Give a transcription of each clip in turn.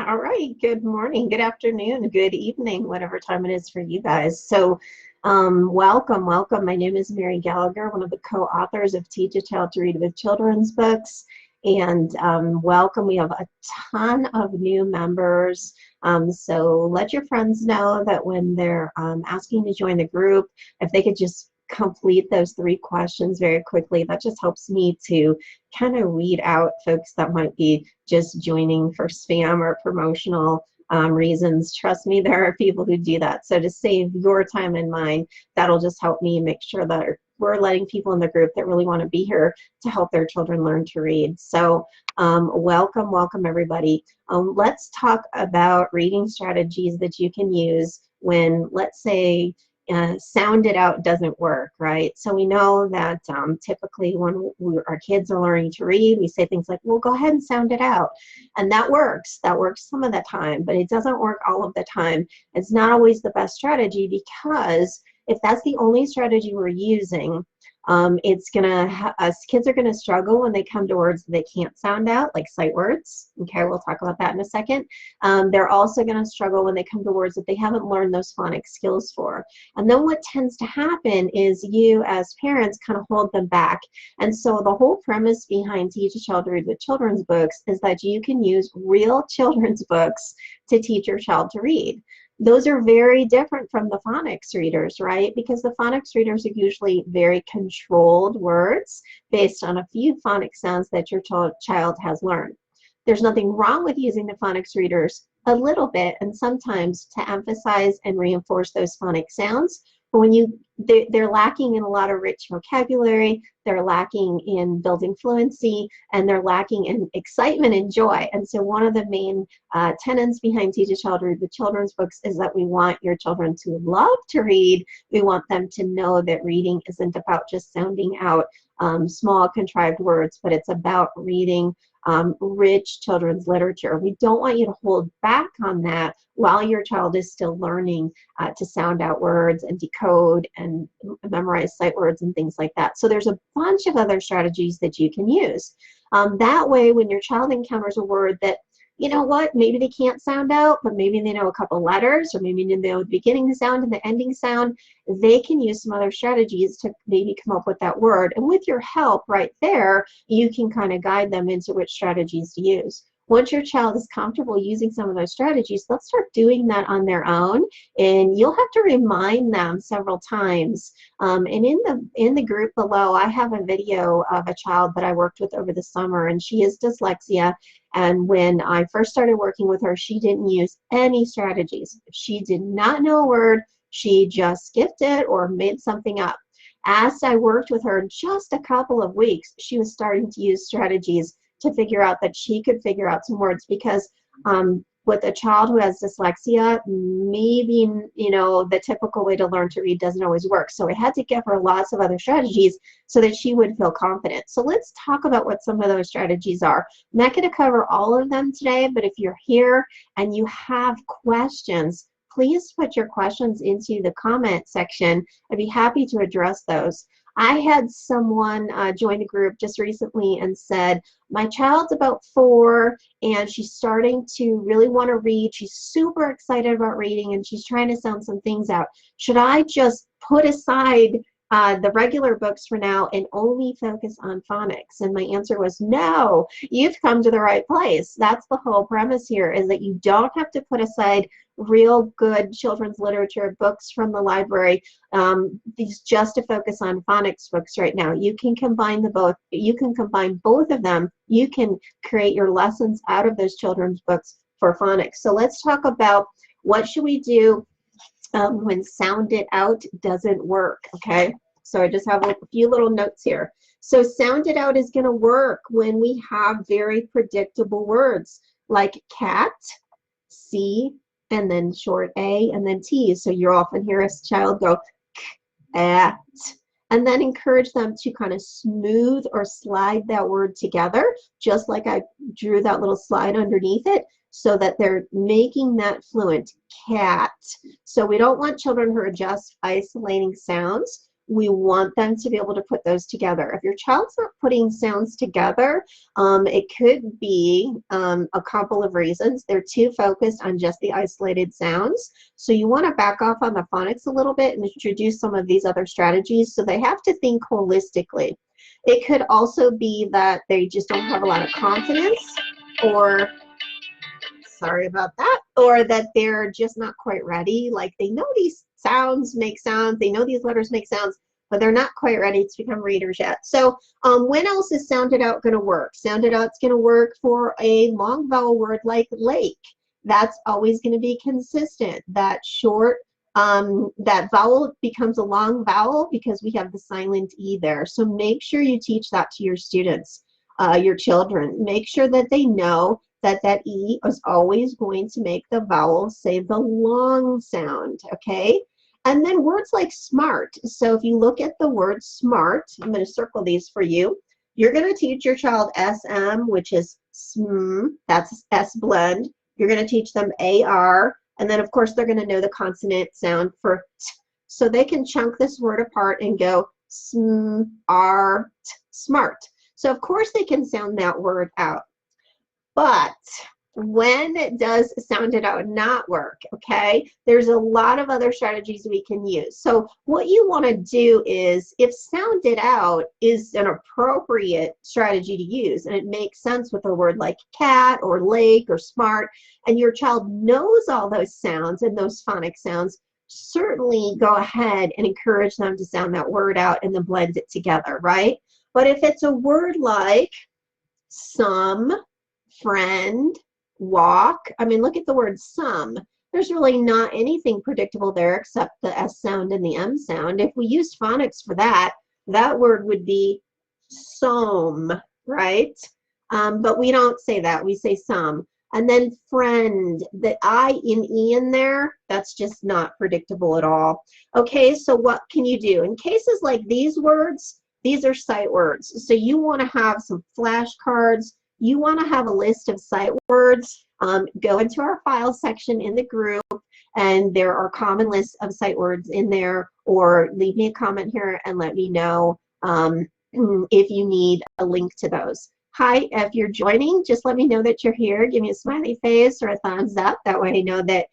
All right, good morning, good afternoon, good evening, whatever time it is for you guys. Welcome. My name is Mary Gallagher, one of the co-authors of Teach a Child to Read with Children's Books. And welcome, we have a ton of new members. So let your friends know that when they're asking to join the group, if they could just complete those 3 questions very quickly. That just helps me to kind of weed out folks that might be just joining for spam or promotional reasons. Trust me, there are people who do that. So to save your time and mine, that'll just help me make sure that we're letting people in the group that really want to be here to help their children learn to read. So welcome everybody. Let's talk about reading strategies that you can use when, let's say, sound it out doesn't work, right? So we know that typically when our kids are learning to read, we say things like, well, go ahead and sound it out. And that works some of the time, but it doesn't work all of the time. It's not always the best strategy, because if that's the only strategy we're using, kids are gonna struggle when they come to words they can't sound out, like sight words. Okay, we'll talk about that in a second. They're also gonna struggle when they come to words that they haven't learned those phonics skills for. And then what tends to happen is you as parents kind of hold them back. And so the whole premise behind Teach a Child to Read with Children's Books is that you can use real children's books to teach your child to read. Those are very different from the phonics readers, right? Because the phonics readers are usually very controlled words based on a few phonics sounds that your child has learned. There's nothing wrong with using the phonics readers a little bit and sometimes to emphasize and reinforce those phonics sounds. But when they're lacking in a lot of rich vocabulary, they're lacking in building fluency, and they're lacking in excitement and joy. And so one of the main tenets behind Teach a Child to Read with Children's Books is that we want your children to love to read. We want them to know that reading isn't about just sounding out small contrived words, but it's about reading rich children's literature. We don't want you to hold back on that while your child is still learning to sound out words and decode and memorize sight words and things like that. So there's a bunch of other strategies that you can use. That way, when your child encounters a word that, you know what, maybe they can't sound out, but maybe they know a couple letters, or maybe they know the beginning sound and the ending sound, they can use some other strategies to maybe come up with that word. And with your help right there, you can kind of guide them into which strategies to use. Once your child is comfortable using some of those strategies, let's start doing that on their own, and you'll have to remind them several times. And in the group below, I have a video of a child that I worked with over the summer, and she is dyslexia. And when I first started working with her, she didn't use any strategies. If she did not know a word, she just skipped it or made something up. As I worked with her in just a couple of weeks, she was starting to use strategies to figure out that she could figure out some words, because with a child who has dyslexia, maybe, you know, the typical way to learn to read doesn't always work. So I had to give her lots of other strategies so that she would feel confident. So let's talk about what some of those strategies are. I'm not going to cover all of them today, but if you're here and you have questions, please put your questions into the comment section. I'd be happy to address those. I had someone join the group just recently and said, my child's about 4 and she's starting to really want to read. She's super excited about reading and she's trying to sound some things out. Should I just put aside the regular books for now and only focus on phonics? And my answer was, no, you've come to the right place. That's the whole premise here, is that you don't have to put aside real good children's literature books from the library these just to focus on phonics books right now. You can combine the both. You can combine both of them. You can create your lessons out of those children's books for phonics. So let's talk about what should we do when sound it out doesn't work. Okay, so I just have a few little notes here. So sound it out is going to work when we have very predictable words like cat, C, and then short A, and then T. So you'll often hear a child go cat, and then encourage them to kind of smooth or slide that word together, just like I drew that little slide underneath it, so that they're making that fluent, cat. So we don't want children who are just isolating sounds. We want them to be able to put those together. If your child's not putting sounds together, it could be a couple of reasons. They're too focused on just the isolated sounds. So you want to back off on the phonics a little bit and introduce some of these other strategies so they have to think holistically. It could also be that they just don't have a lot of confidence, or sorry about that, or that they're just not quite ready. Like they know these sounds make sounds, they know these letters make sounds, but they're not quite ready to become readers yet. So when else is sounded out going to work? Sounded out's going to work for a long vowel word like lake. That's always going to be consistent. That short, that vowel becomes a long vowel because we have the silent E there. So make sure you teach that to your students, your children. Make sure that they know that that E is always going to make the vowel say the long sound, okay? And then words like smart. So if you look at the word smart, I'm going to circle these for you. You're going to teach your child SM, which is sm, that's S blend. You're going to teach them AR, and then of course they're going to know the consonant sound for T. So they can chunk this word apart and go smart, smart. So of course they can sound that word out. But when does sounded out not work? Okay, there's a lot of other strategies we can use. So what you want to do is, if sounded out is an appropriate strategy to use and it makes sense with a word like cat or lake or smart, and your child knows all those sounds and those phonic sounds, certainly go ahead and encourage them to sound that word out and then blend it together, right? But if it's a word like some, friend, walk, I mean, look at the word some. There's really not anything predictable there except the S sound and the M sound. If we used phonics for that, that word would be some, right? But we don't say that. We say some. And then friend, the I and E in there, that's just not predictable at all. Okay, so what can you do? In cases like these words, these are sight words. So you want to have some flashcards. You want to have a list of sight words. Go into our file section in the group, and there are common lists of sight words in there, or leave me a comment here and let me know if you need a link to those. Hi, if you're joining, just let me know that you're here. Give me a smiley face or a thumbs up. That way I know that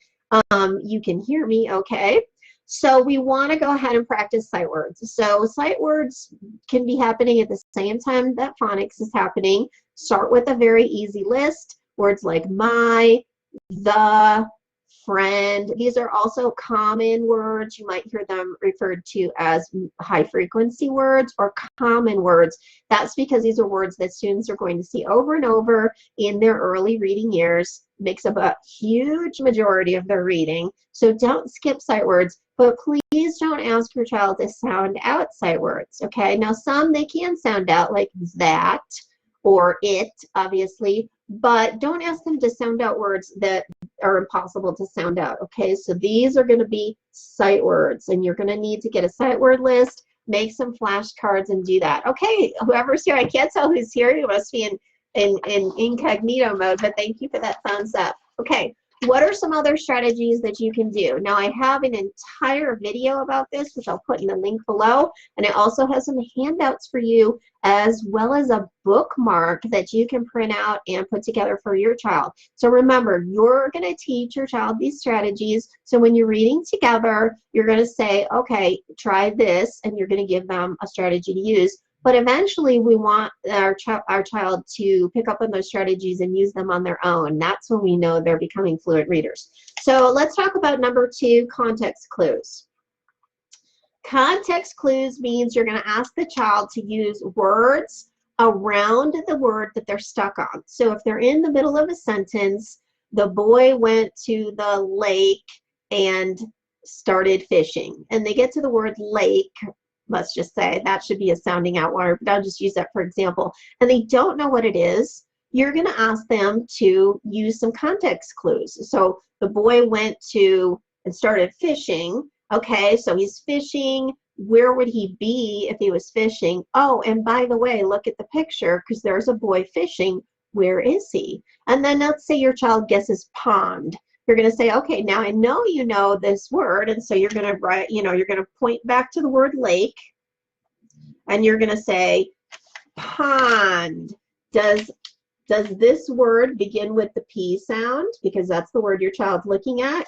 you can hear me okay. So we want to go ahead and practice sight words. So sight words can be happening at the same time that phonics is happening. Start with a very easy list. Words like my, the, friend. These are also common words. You might hear them referred to as high frequency words or common words. That's because these are words that students are going to see over and over in their early reading years. Makes up a huge majority of their reading. So don't skip sight words, but please don't ask your child to sound out sight words, okay? Now some they can sound out, like that or it, obviously, but don't ask them to sound out words that are impossible to sound out, okay? So these are going to be sight words, and you're going to need to get a sight word list, make some flashcards, and do that. Okay, whoever's here, I can't tell who's here. You must be in incognito mode, but thank you for that thumbs up. Okay, what are some other strategies that you can do? Now, I have an entire video about this, which I'll put in the link below, and it also has some handouts for you, as well as a bookmark that you can print out and put together for your child. So remember, you're going to teach your child these strategies. So when you're reading together, you're going to say, okay, try this, and you're going to give them a strategy to use. But eventually, we want our child to pick up on those strategies and use them on their own. That's when we know they're becoming fluent readers. So let's talk about number 2, context clues. Context clues means you're going to ask the child to use words around the word that they're stuck on. So if they're in the middle of a sentence, the boy went to the lake and started fishing, and they get to the word lake, let's just say, that should be a sounding out word, but I'll just use that for example, and they don't know what it is, you're going to ask them to use some context clues. So the boy went to and started fishing. Okay, so he's fishing. Where would he be if he was fishing? Oh, and by the way, look at the picture, because there's a boy fishing. Where is he? And then let's say your child guesses pond. You're going to say, okay, now I know you know this word, and so you're going to write, you know, you're going to point back to the word lake, and you're going to say pond. Does this word begin with the P sound? Because that's the word your child's looking at.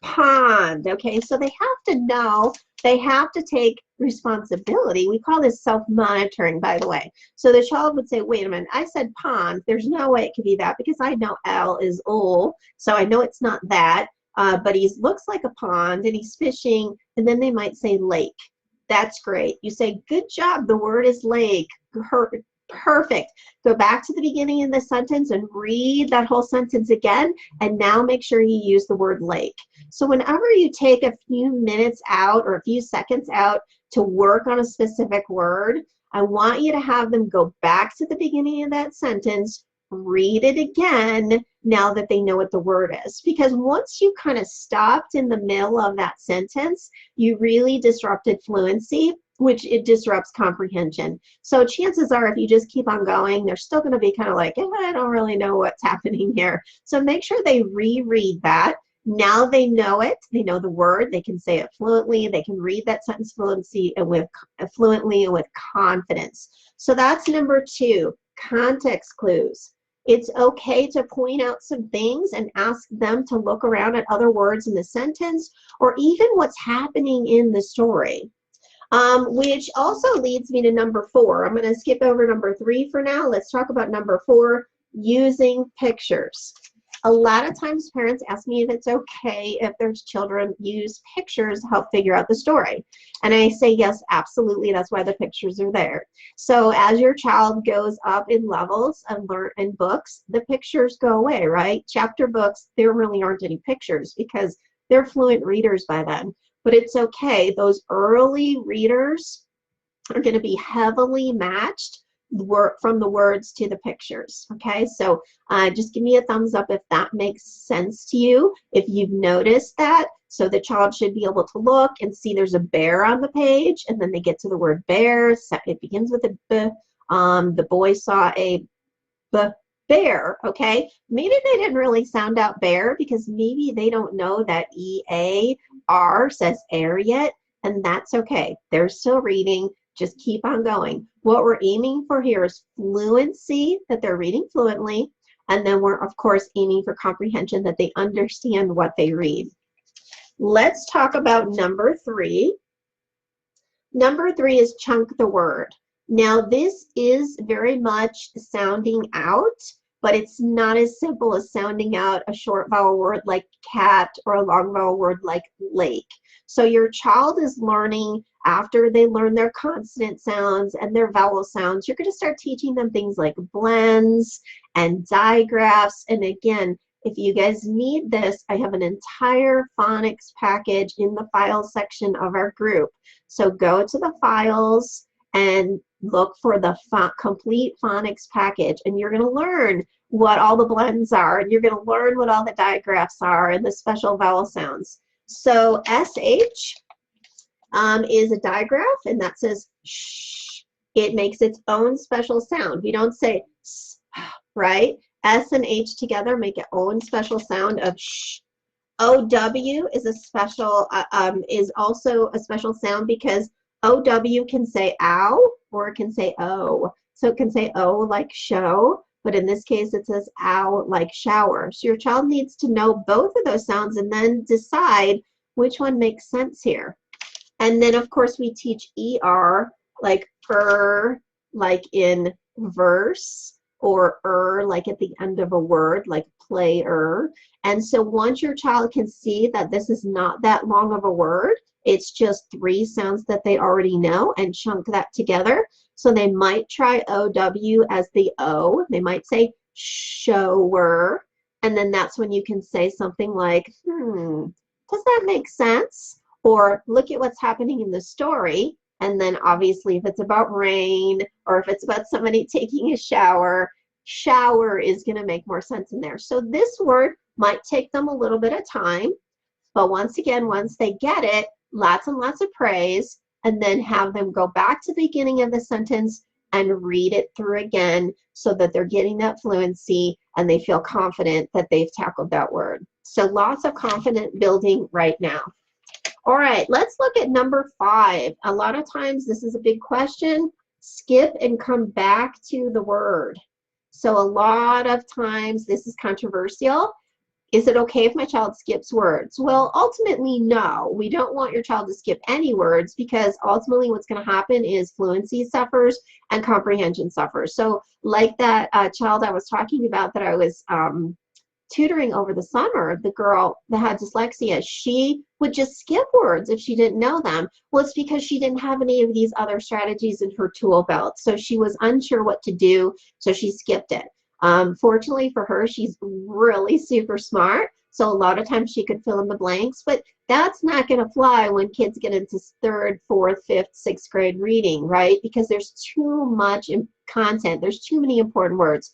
Pond. Okay, so they have to know, they have to take responsibility. We call this self-monitoring, by the way. So the child would say, wait a minute, I said pond. There's no way it could be that because I know L is ol, so I know it's not that. But he looks like a pond and he's fishing, and then they might say lake. That's great. You say, good job, the word is lake. Perfect. Go back to the beginning of the sentence and read that whole sentence again, and now make sure you use the word lake. So whenever you take a few minutes out or a few seconds out to work on a specific word, I want you to have them go back to the beginning of that sentence, read it again now that they know what the word is. Because once you kind of stopped in the middle of that sentence, you really disrupted fluency, which it disrupts comprehension. So chances are if you just keep on going, they're still going to be kind of like, I don't really know what's happening here. So make sure they reread that. Now they know it. They know the word. They can say it fluently. They can read that sentence fluently and with confidence. So that's number 2, context clues. It's okay to point out some things and ask them to look around at other words in the sentence or even what's happening in the story. Which also leads me to number 4. I'm going to skip over number 3 for now. Let's talk about number 4, using pictures. A lot of times parents ask me if it's okay if their children use pictures to help figure out the story. And I say, yes, absolutely. That's why the pictures are there. So as your child goes up in levels and learn in books, the pictures go away, right? Chapter books, there really aren't any pictures because they're fluent readers by then. But it's okay. Those early readers are going to be heavily matched from the words to the pictures. Okay, so just give me a thumbs up if that makes sense to you, if you've noticed that. So the child should be able to look and see there's a bear on the page, and then they get to the word bear. So it begins with a B. The boy saw a B. Bear, okay? Maybe they didn't really sound out bear because maybe they don't know that E-A-R says air yet, and that's okay. They're still reading. Just keep on going. What we're aiming for here is fluency, that they're reading fluently, and then we're, of course, aiming for comprehension, that they understand what they read. Let's talk about number 3. Number 3 is chunk the word. Now, this is very much sounding out, but it's not as simple as sounding out a short vowel word like cat or a long vowel word like lake. So your child is learning, after they learn their consonant sounds and their vowel sounds, you're going to start teaching them things like blends and digraphs. And again, if you guys need this, I have an entire phonics package in the files section of our group. So go to the files and look for the complete phonics package, and you're going to learn what all the blends are, and you're going to learn what all the digraphs are and the special vowel sounds. So SH is a digraph, and that says shh. It makes its own special sound. We don't say s, right? S and H together make its own special sound of shh. OW is a special, is also a special sound because OW can say ow or it can say O. So it can say O like show, but in this case it says ow like shower. So your child needs to know both of those sounds and then decide which one makes sense here. And then of course we teach ER like like in verse, or like at the end of a word like player. And so once your child can see that this is not that long of a word, it's just 3 sounds that they already know, and chunk that together. So they might try OW as the O. They might say shower. And then that's when you can say something like, does that make sense? Or look at what's happening in the story. And then obviously if it's about rain or if it's about somebody taking a shower, shower is going to make more sense in there. So this word might take them a little bit of time, but once again, once they get it, lots and lots of praise, and then have them go back to the beginning of the sentence and read it through again so that they're getting that fluency, and they feel confident that they've tackled that word. So lots of confidence building right now. All right, let's look at number 5. A lot of times this is a big question. Skip and come back to the word. So a lot of times this is controversial. Is it okay if my child skips words? Well, ultimately, no. We don't want your child to skip any words, because ultimately what's going to happen is fluency suffers and comprehension suffers. So like that child I was talking about that I was tutoring over the summer, the girl that had dyslexia, she would just skip words if she didn't know them. Well, it's because she didn't have any of these other strategies in her tool belt. So she was unsure what to do, so she skipped it. Fortunately for her, she's really super smart, so a lot of times she could fill in the blanks, but that's not going to fly when kids get into 3rd, 4th, 5th, 6th grade reading, right? Because there's too much content. There's too many important words.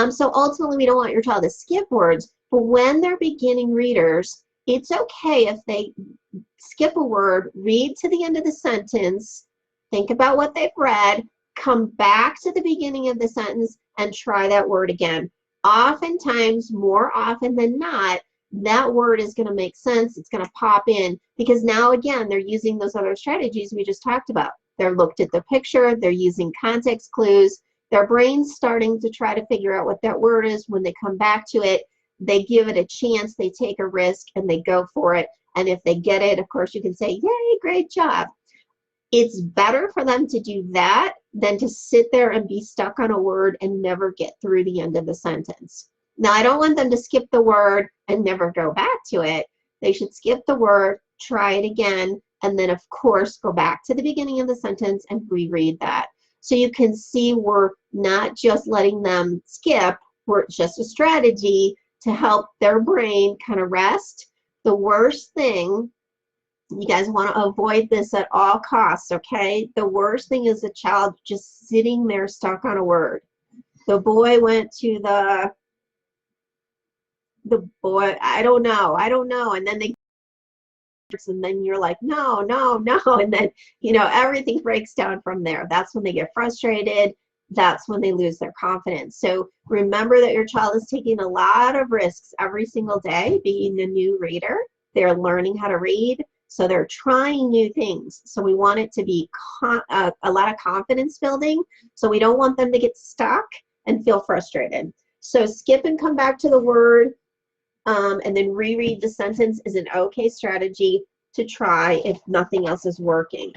So ultimately, we don't want your child to skip words, but when they're beginning readers, it's okay if they skip a word, read to the end of the sentence, think about what they've read, come back to the beginning of the sentence, and try that word again. Oftentimes, more often than not, that word is going to make sense. It's going to pop in, because now, again, they're using those other strategies we just talked about. They're looked at the picture, they're using context clues, their brain's starting to try to figure out what that word is. When they come back to it, they give it a chance, they take a risk, and they go for it. And if they get it, of course, you can say, yay, great job. It's better for them to do that than to sit there and be stuck on a word and never get through the end of the sentence. Now, I don't want them to skip the word and never go back to it. They should skip the word, try it again, and then, of course, go back to the beginning of the sentence and reread that. So you can see we're not just letting them skip, we're just a strategy to help their brain kind of rest. The worst thing, you guys want to avoid this at all costs, okay? The worst thing is a child just sitting there stuck on a word. The boy went to the boy, I don't know, and then you're like, no, and then, you know, everything breaks down from there. That's when they get frustrated. That's when they lose their confidence. So remember that your child is taking a lot of risks every single day being a new reader. They're learning how to read, so they're trying new things. So we want it to be a lot of confidence building. So we don't want them to get stuck and feel frustrated. So skip and come back to the word, and then reread the sentence is an okay strategy to try if nothing else is working.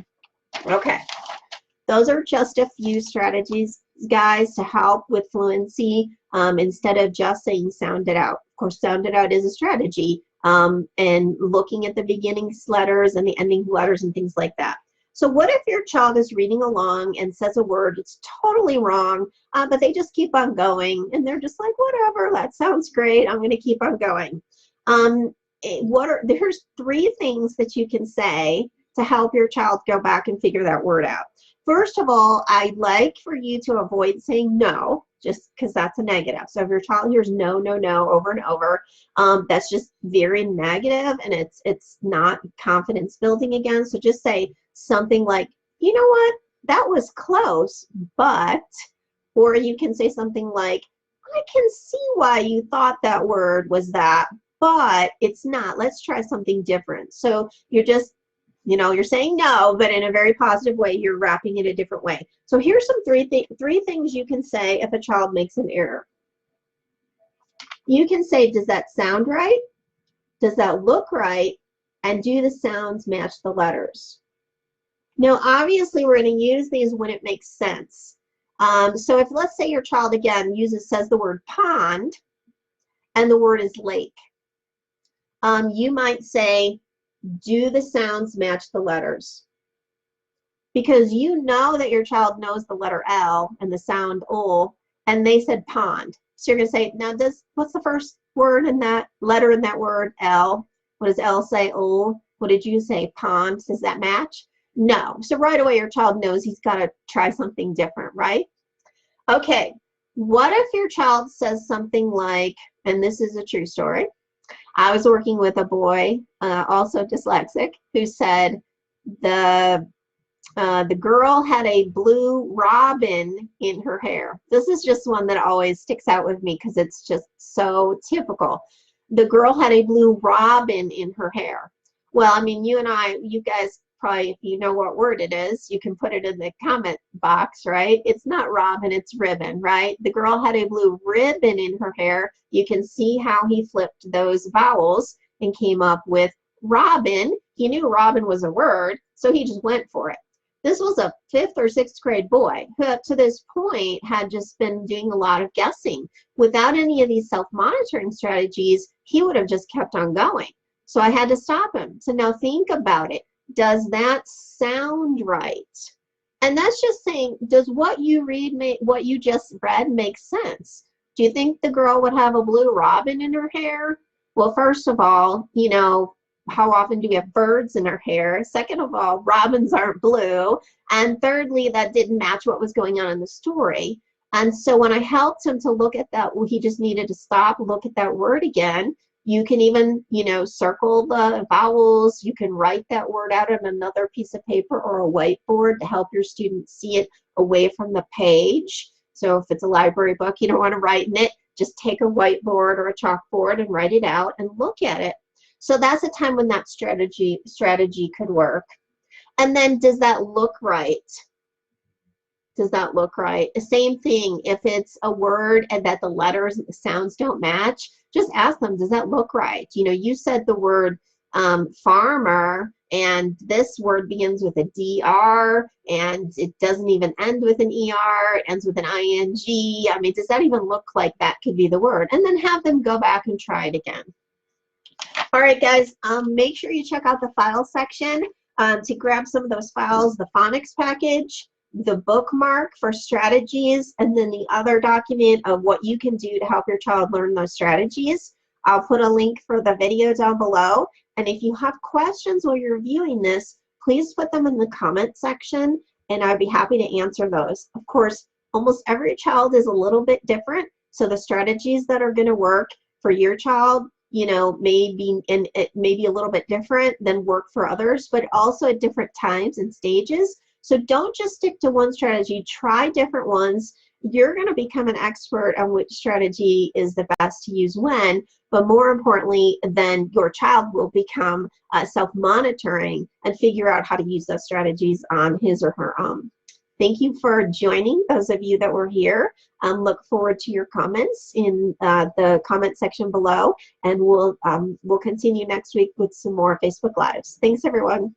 Okay, those are just a few strategies, guys, to help with fluency, instead of just saying sound it out. Of course, sound it out is a strategy, and looking at the beginning letters and the ending letters and things like that. So what if your child is reading along and says a word, it's totally wrong, but they just keep on going, and they're just like, whatever, that sounds great, I'm going to keep on going. There's 3 things that you can say to help your child go back and figure that word out. First of all, I'd like for you to avoid saying no, just because that's a negative. So if your child hears no, no, no over and over, that's just very negative, and it's not confidence building again. So just say something like, you know what, that was close, but, or you can say something like, I can see why you thought that word was that, but it's not. Let's try something different. So you're just, you know, you're saying no, but in a very positive way. You're wrapping it a different way. So here's some three things you can say if a child makes an error. You can say, does that sound right? Does that look right? And do the sounds match the letters? Now, obviously, we're going to use these when it makes sense. So if, let's say, your child, again, says the word pond, and the word is lake. You might say, do the sounds match the letters? Because you know that your child knows the letter L and the sound O, and they said pond. So you're going to say, now, what's the first word in that letter in that word? L. What does L say? O. What did you say? Pond. Does that match? No. So right away, your child knows he's got to try something different, right? Okay. What if your child says something like, and this is a true story, I was working with a boy, also dyslexic, who said the The girl had a blue robin in her hair. This is just one that always sticks out with me because it's just so typical. The girl had a blue robin in her hair. Well, I mean, you guys probably, if you know what word it is, you can put it in the comment box, right? It's not robin, it's ribbon, right? The girl had a blue ribbon in her hair. You can see how he flipped those vowels and came up with robin. He knew robin was a word, so he just went for it. This was a 5th or 6th grade boy who up to this point had just been doing a lot of guessing. Without any of these self-monitoring strategies, he would have just kept on going. So I had to stop him. So now think about it. Does that sound right? And that's just saying, does what you just read make sense? Do you think the girl would have a blue robin in her hair? Well, first of all, you know, how often do we have birds in our hair? Second of all, robins aren't blue. And thirdly, that didn't match what was going on in the story. And so when I helped him to look at that, well, he just needed to stop, look at that word again. You can even, you know, circle the vowels. You can write that word out on another piece of paper or a whiteboard to help your students see it away from the page. So if it's a library book, you don't want to write in it, just take a whiteboard or a chalkboard and write it out and look at it. So that's a time when that strategy could work. And then, does that look right? Does that look right? The same thing, if it's a word and that the letters and the sounds don't match, just ask them, does that look right? You know, you said the word farmer, and this word begins with a DR, and it doesn't even end with an ER, it ends with an ING. I mean, does that even look like that could be the word? And then have them go back and try it again. All right, guys, make sure you check out the file section to grab some of those files, the phonics package, the bookmark for strategies, and then the other document of what you can do to help your child learn those strategies. I'll put a link for the video down below. And if you have questions while you're viewing this, please put them in the comment section, and I'd be happy to answer those. Of course, almost every child is a little bit different, so the strategies that are going to work for your child, you know, maybe it may be a little bit different than work for others, but also at different times and stages. So don't just stick to one strategy, try different ones. You're going to become an expert on which strategy is the best to use when, but more importantly, then your child will become self-monitoring and figure out how to use those strategies on his or her own. Thank you for joining, those of you that were here. Look forward to your comments in the comment section below, and we'll continue next week with some more Facebook Lives. Thanks, everyone.